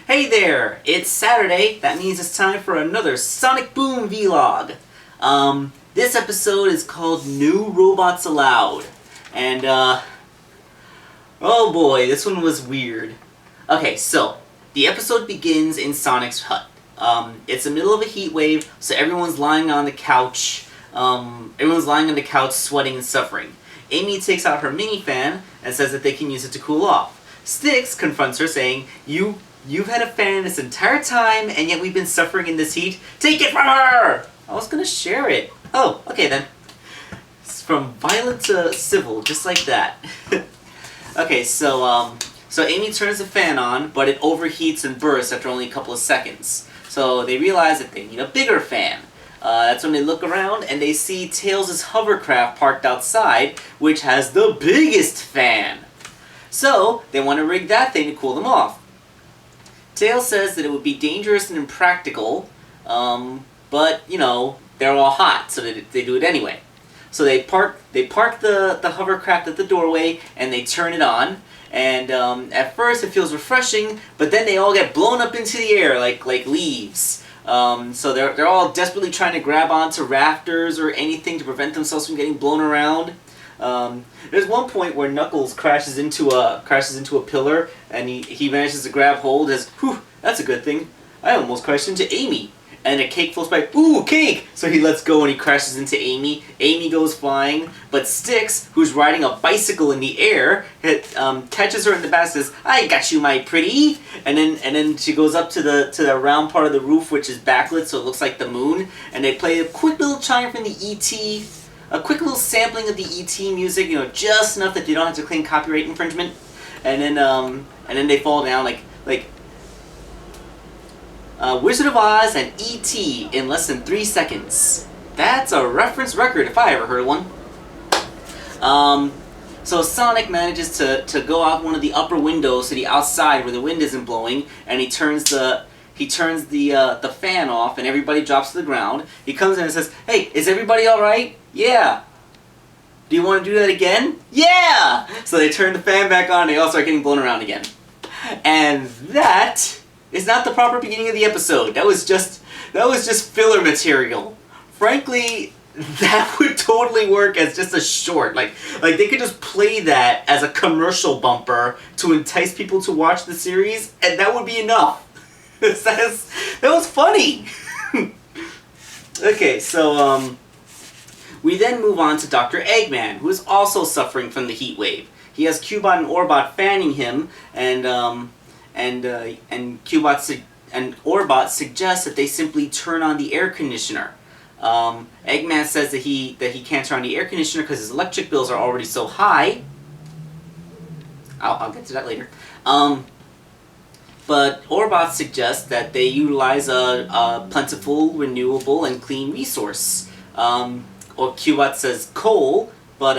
Hey there! It's Saturday. That means it's time for another Sonic Boom vlog. This episode is called New Robots Allowed. And, oh boy, this one was weird. Okay, so, the episode begins in Sonic's hut. It's the middle of a heat wave, so everyone's lying on the couch. Sweating and suffering. Amy takes out her mini fan and says that they can use it to cool off. Styx confronts her saying, You've had a fan this entire time, and yet we've been suffering in this heat. Take it from her! I was gonna share it. Oh, okay then. It's from violent to civil, just like that. Okay, so Amy turns the fan on, but it overheats and bursts after only a couple of seconds. So they realize that they need a bigger fan. That's when they look around and they see Tails' hovercraft parked outside, which has the biggest fan. So they want to rig that thing to cool them off. Tails says that it would be dangerous and impractical, but, you know, they're all hot, so they do it anyway. So they park the hovercraft at the doorway, and they turn it on, and at first it feels refreshing, but then they all get blown up into the air like leaves. So they're all desperately trying to grab onto rafters or anything to prevent themselves from getting blown around. There's one point where Knuckles crashes into a pillar, and he manages to grab hold as, whew, that's a good thing. I almost crashed into Amy. And a cake floats by, ooh, cake! So he lets go and he crashes into Amy. Amy goes flying, but Styx, who's riding a bicycle in the air, catches her in the back and says, I got you, my pretty! And then she goes up to the round part of the roof, which is backlit, so it looks like the moon. And they play a quick little chime from the E.T., a quick little sampling of the E.T. music, you know, just enough that you don't have to claim copyright infringement. And then they fall down like Wizard of Oz and E.T. in less than 3 seconds. That's a reference record if I ever heard one. So Sonic manages to go out one of the upper windows to the outside where the wind isn't blowing, and he turns the fan off, and everybody drops to the ground. He comes in and says, "Hey, is everybody all right? Yeah. Do you want to do that again? Yeah!" So they turn the fan back on, and they all start getting blown around again. And that is not the proper beginning of the episode. That was just filler material. Frankly, that would totally work as just a short. Like they could just play that as a commercial bumper to entice people to watch the series, and that would be enough. That was funny. Okay, so we then move on to Dr. Eggman, who is also suffering from the heat wave. He has Cubot and Orbot fanning him, and Cubot and Orbot suggest that they simply turn on the air conditioner. Eggman says that he can't turn on the air conditioner because his electric bills are already so high. I'll get to that later. But Orbot suggests that they utilize a plentiful, renewable, and clean resource. Or Cubot says coal, but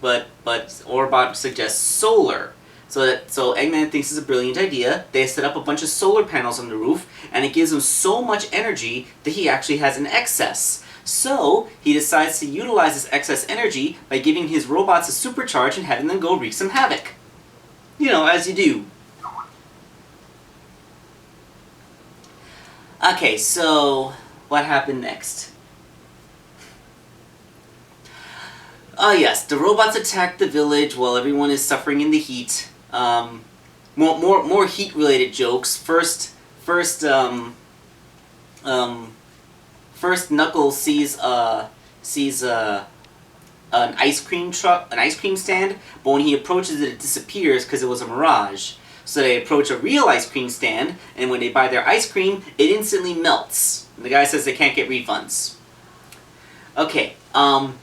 Orbot suggests solar. So Eggman thinks it's a brilliant idea. They set up a bunch of solar panels on the roof, and it gives him so much energy that he actually has an excess. So he decides to utilize this excess energy by giving his robots a supercharge and having them go wreak some havoc. You know, as you do. Okay, so what happened next? Yes, the robots attack the village while everyone is suffering in the heat. More heat-related jokes. First, Knuckles sees an ice cream stand, but when he approaches it, it disappears because it was a mirage. So they approach a real ice cream stand, and when they buy their ice cream, it instantly melts. And the guy says they can't get refunds. Okay, when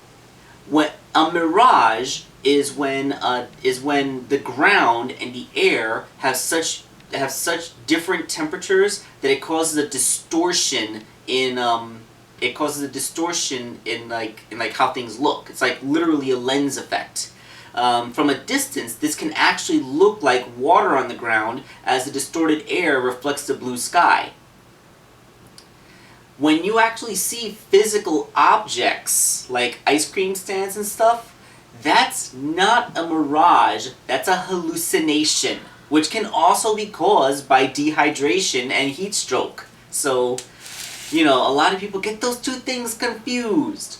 a mirage is when the ground and the air have such different temperatures that it causes a distortion in like how things look. It's like literally a lens effect. From a distance, this can actually look like water on the ground as the distorted air reflects the blue sky. When you actually see physical objects, like ice cream stands and stuff, that's not a mirage, that's a hallucination. which can also be caused by dehydration and heat stroke. So, a lot of people get those two things confused.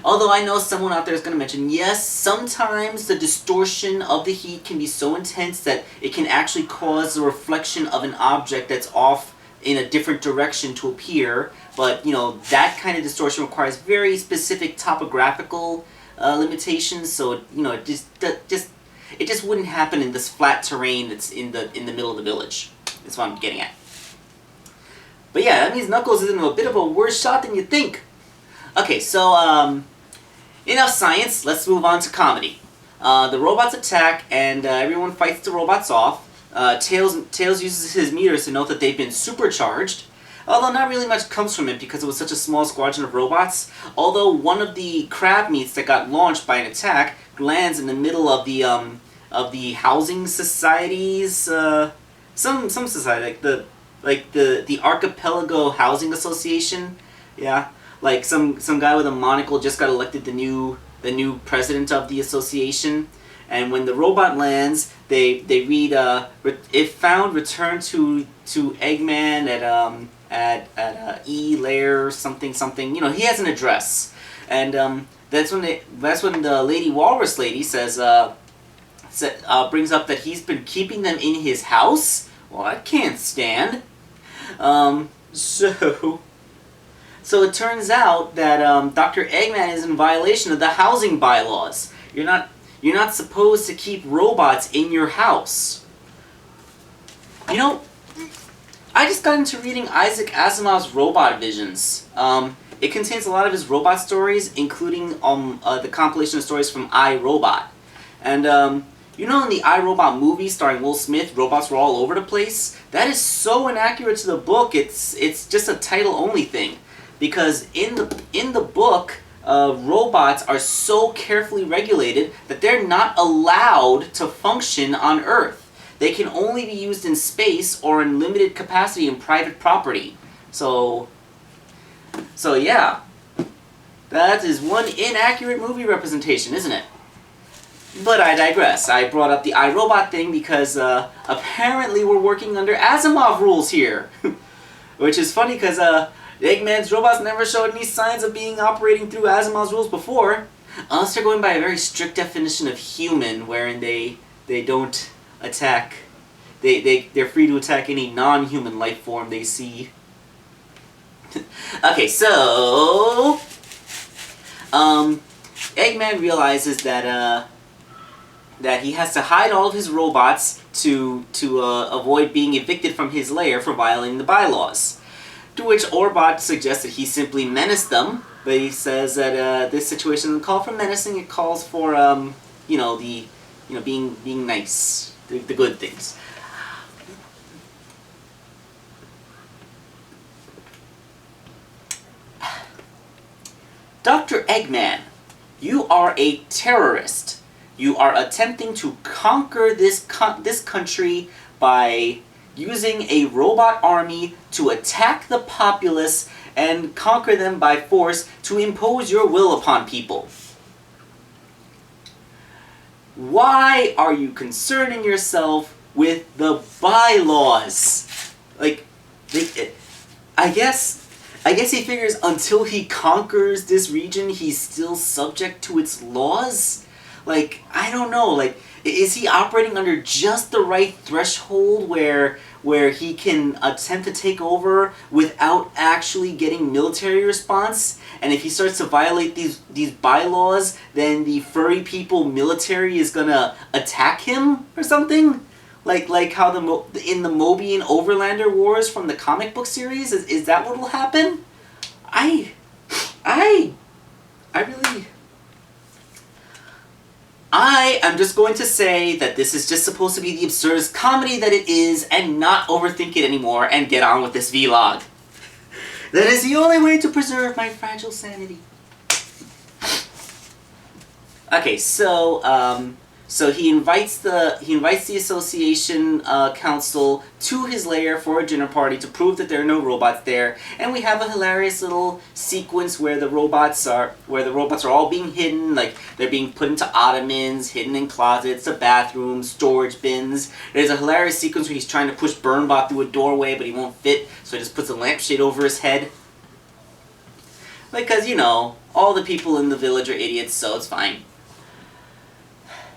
Although I know someone out there is going to mention, yes, sometimes the distortion of the heat can be so intense that it can actually cause the reflection of an object that's off in a different direction to appear. But, that kind of distortion requires very specific topographical limitations, so, it just wouldn't happen in this flat terrain that's in the middle of the village. That's what I'm getting at. But yeah, that means Knuckles is in a bit of a worse shot than you think. Okay, so, enough science, let's move on to comedy. The robots attack, and everyone fights the robots off. Tails uses his meters to note that they've been supercharged, although not really much comes from it because it was such a small squadron of robots. Although one of the crab meats that got launched by an attack lands in the middle of the housing societies, some society, like the Archipelago Housing Association, yeah. Like some guy with a monocle just got elected the new president of the association, and when the robot lands, they read if found, return to Eggman at E layer something. He has an address, and that's when the Lady Walrus lady says brings up that he's been keeping them in his house. Well, I can't stand. So it turns out that Dr. Eggman is in violation of the housing bylaws. You're not supposed to keep robots in your house. I just got into reading Isaac Asimov's Robot Visions. It contains a lot of his robot stories, including the compilation of stories from I, Robot. And in the I, Robot movie starring Will Smith, robots were all over the place. That is so inaccurate to the book. It's just a title-only thing. Because in the book, robots are so carefully regulated that they're not allowed to function on Earth. They can only be used in space or in limited capacity in private property. So yeah, that is one inaccurate movie representation, isn't it? But I digress. I brought up the iRobot thing because apparently we're working under Asimov rules here. Which is funny because Eggman's robots never showed any signs of being operating through Asimov's rules before. Unless they're going by a very strict definition of human, wherein they don't attack. They're free to attack any non-human life form they see. Okay, so Eggman realizes that he has to hide all of his robots to avoid being evicted from his lair for violating the bylaws. To which Orbot suggests that he simply menace them, but he says that this situation doesn't call for menacing. It calls for being nice, the good things. Dr. Eggman, you are a terrorist. You are attempting to conquer this country by using a robot army to attack the populace and conquer them by force to impose your will upon people. Why are you concerning yourself with the bylaws? I guess he figures until he conquers this region, he's still subject to its laws? I don't know, is he operating under just the right threshold where he can attempt to take over without actually getting military response? And if he starts to violate these bylaws, then the furry people military is gonna attack him or something? Like how in the Mobian Overlander Wars from the comic book series? Is that what'll happen? I am just going to say that this is just supposed to be the absurdist comedy that it is and not overthink it anymore and get on with this vlog. That is the only way to preserve my fragile sanity. Okay, so, So he invites the association council to his lair for a dinner party to prove that there are no robots there, and we have a hilarious little sequence where the robots are all being hidden, like they're being put into ottomans, hidden in closets, the bathrooms, storage bins. There's a hilarious sequence where he's trying to push Burnbot through a doorway, but he won't fit, so he just puts a lampshade over his head. Because, all the people in the village are idiots, so it's fine.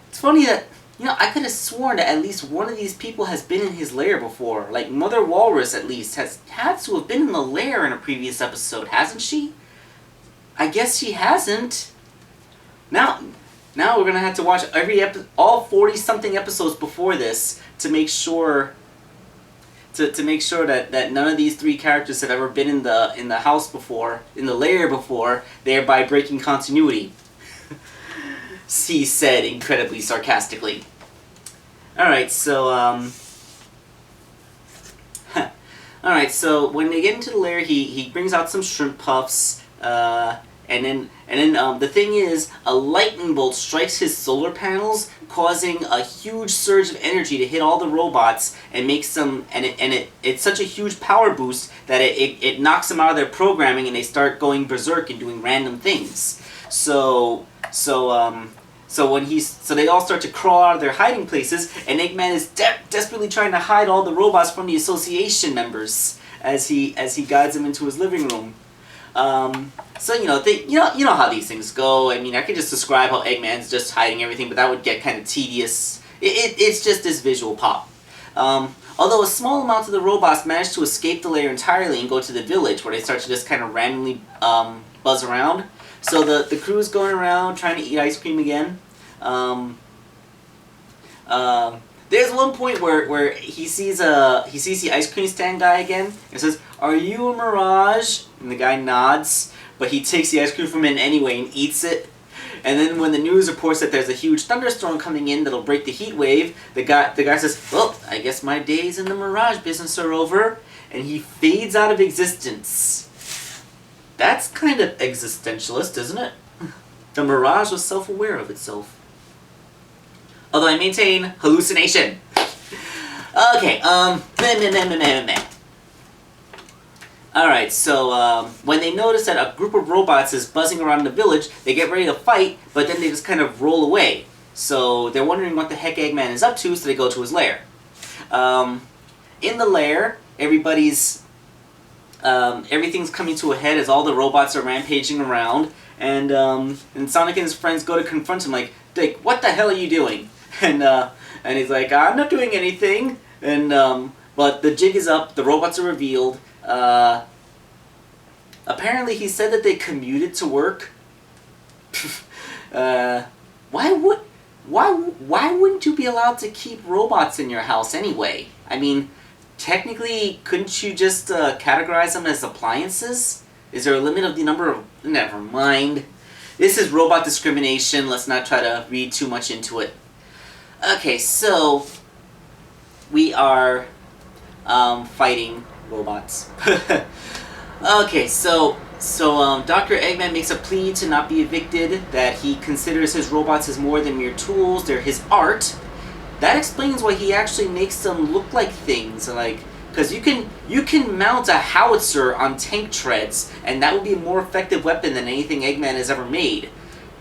It's funny that, I could have sworn that at least one of these people has been in his lair before. Like, Mother Walrus, at least, has had to have been in the lair in a previous episode, hasn't she? I guess she hasn't. Now we're gonna have to watch all 40-something episodes before this to make sure... To make sure that none of these three characters have ever been in the house before, in the lair before, thereby breaking continuity. C said incredibly sarcastically. Alright, so, Alright, so when they get into the lair, he brings out some shrimp puffs, and then the thing is, a lightning bolt strikes his solar panels, causing a huge surge of energy to hit all the robots and makes them, it's such a huge power boost that it knocks them out of their programming and they start going berserk and doing random things. So they all start to crawl out of their hiding places, and Eggman is desperately trying to hide all the robots from the association members as he guides them into his living room. So you know how these things go. I mean, I could just describe how Eggman's just hiding everything, but that would get kind of tedious. It's just this visual pop. Although a small amount of the robots manage to escape the lair entirely and go to the village, where they start to just kind of randomly buzz around. So the crew's going around trying to eat ice cream again. There's one point where he sees the ice cream stand guy again and says, "Are you a mirage?" And the guy nods, but he takes the ice cream from him anyway and eats it. And then when the news reports that there's a huge thunderstorm coming in that'll break the heat wave, the guy says, "Well, I guess my days in the mirage business are over," and he fades out of existence. That's kind of existentialist, isn't it? The mirage was self-aware of itself. Although I maintain hallucination. Okay, Alright, so when they notice that a group of robots is buzzing around the village, they get ready to fight, but then they just kind of roll away. So they're wondering what the heck Eggman is up to, so they go to his lair. In the lair, everything's coming to a head as all the robots are rampaging around, and Sonic and his friends go to confront him like, "Dick, what the hell are you doing?" And he's like, "I'm not doing anything." But the jig is up, the robots are revealed. Apparently he said that they commuted to work. Why wouldn't you be allowed to keep robots in your house anyway? I mean, technically, couldn't you just categorize them as appliances? Is there a limit of the number of... Never mind. This is robot discrimination. Let's not try to read too much into it. Okay, so we are fighting robots. Okay, so Dr. Eggman makes a plea to not be evicted, that he considers his robots as more than mere tools, they're his art. That explains why he actually makes them look like things, like, because you can mount a howitzer on tank treads, and that would be a more effective weapon than anything Eggman has ever made.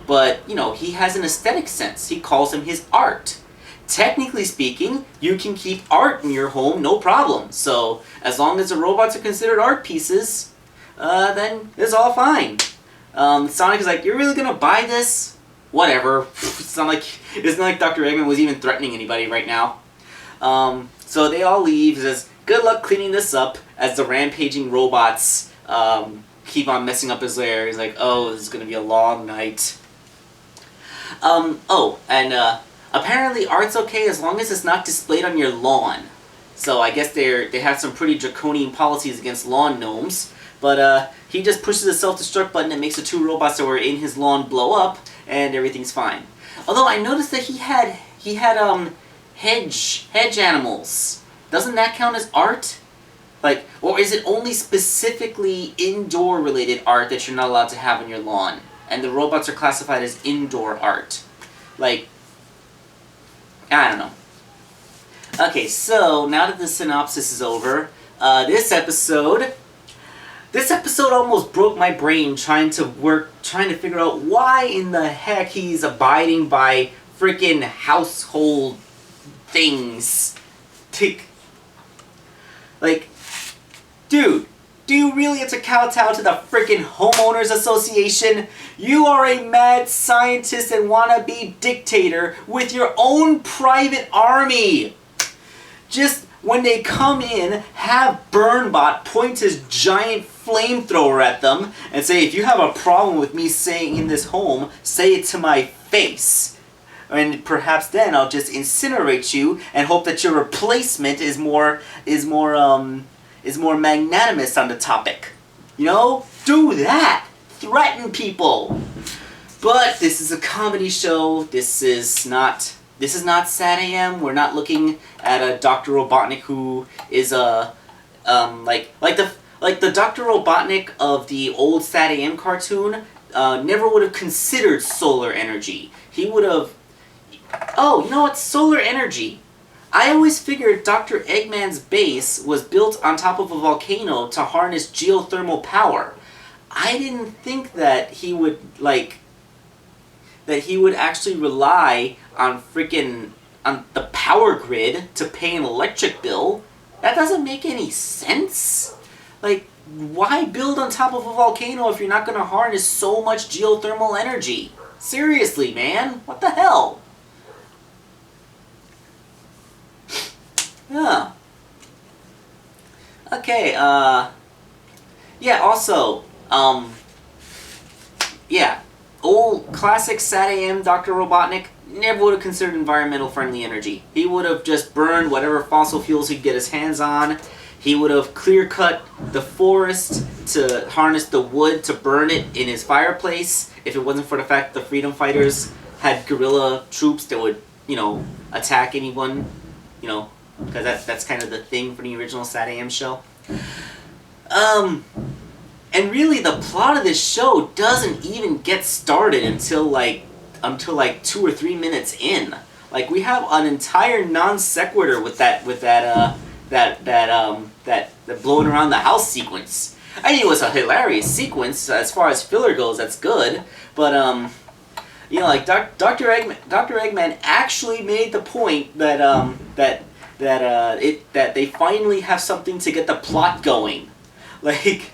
But, he has an aesthetic sense. He calls them his art. Technically speaking, you can keep art in your home, no problem. So, as long as the robots are considered art pieces, then it's all fine. Sonic is like, "You're really gonna buy this?" Whatever. It's not like Dr. Eggman was even threatening anybody right now. So they all leave. He says, "Good luck cleaning this up," as the rampaging robots keep on messing up his lair. He's like, "Oh, this is gonna be a long night." Apparently art's okay as long as it's not displayed on your lawn. So I guess they have some pretty draconian policies against lawn gnomes. But he just pushes the self-destruct button and makes the two robots that were in his lawn blow up, and everything's fine. Although I noticed that he had hedge animals. Doesn't that count as art? Like, or is it only specifically indoor related art that you're not allowed to have on your lawn? And the robots are classified as indoor art. Like, I don't know. Okay, so now that the synopsis is over, this episode almost broke my brain trying to figure out why in the heck he's abiding by freaking household things. Like, dude, do you really have to kowtow to the freaking homeowners association? You are a mad scientist and wannabe dictator with your own private army. Just when they come in, have Burnbot point his giant flamethrower at them and say, if you have a problem with me staying in this home, say it to my face. And perhaps then I'll just incinerate you and hope that your replacement is more magnanimous on the topic. You know? Do that! Threaten people! But this is a comedy show. This is not Sad AM. We're not looking at a Dr. Robotnik who is a like the Dr. Robotnik of the old Sad AM cartoon never would have considered solar energy. He would have. Oh, you know what? Solar energy. I always figured Dr. Eggman's base was built on top of a volcano to harness geothermal power. I didn't think that he would actually rely on the power grid to pay an electric bill. That doesn't make any sense. Like, why build on top of a volcano if you're not going to harness so much geothermal energy? Seriously, man. What the hell? Yeah. Okay, yeah, also, yeah, old classic Sad AM Dr. Robotnik never would have considered environmental friendly energy. He would have just burned whatever fossil fuels he could get his hands on. He would have clear cut the forest to harness the wood to burn it in his fireplace if it wasn't for the fact that the freedom fighters had guerrilla troops that would, attack anyone, because that's kind of the thing for the original Sad AM show. And really the plot of this show doesn't even get started until like 2 or 3 minutes in. Like, we have an entire non sequitur with that blowing around the house sequence. I mean, it was a hilarious sequence as far as filler goes. That's good, but Dr. Eggman actually made the point that they finally have something to get the plot going. Like,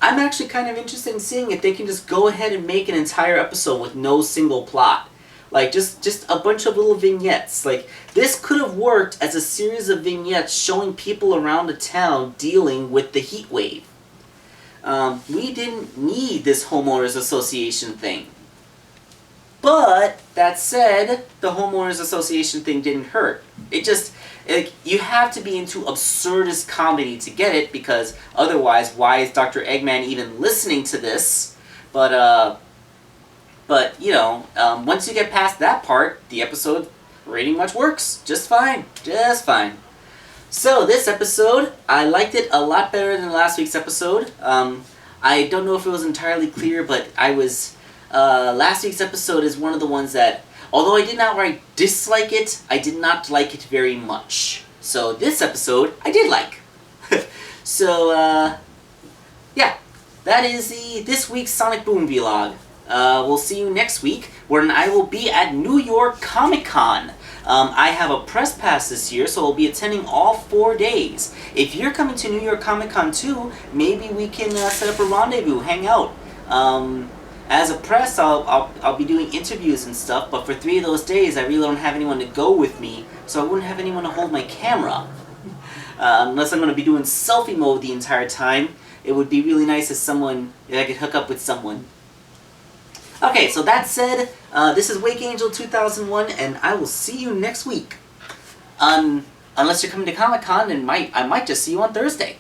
I'm actually kind of interested in seeing if they can just go ahead and make an entire episode with no single plot. Like, just a bunch of little vignettes. Like, this could have worked as a series of vignettes showing people around the town dealing with the heat wave. We didn't need this homeowners association thing. But, that said, the homeowners association thing didn't hurt. You have to be into absurdist comedy to get it, because otherwise, why is Dr. Eggman even listening to this? But once you get past that part, the episode pretty much works just fine. Just fine. So, this episode, I liked it a lot better than last week's episode. I don't know if it was entirely clear, but last week's episode is one of the ones that, although I did not dislike it, I did not like it very much. So this episode, I did like. So, yeah. That is this week's Sonic Boom vlog. We'll see you next week, when I will be at New York Comic Con. I have a press pass this year, so I'll be attending all 4 days. If you're coming to New York Comic Con too, maybe we can set up a rendezvous, hang out. As a press, I'll be doing interviews and stuff, but for 3 of those days, I really don't have anyone to go with me, so I wouldn't have anyone to hold my camera. Unless I'm going to be doing selfie mode the entire time, it would be really nice if I could hook up with someone. Okay, so that said, this is Wake Angel 2001, and I will see you next week. Unless you're coming to Comic-Con, and I might just see you on Thursday.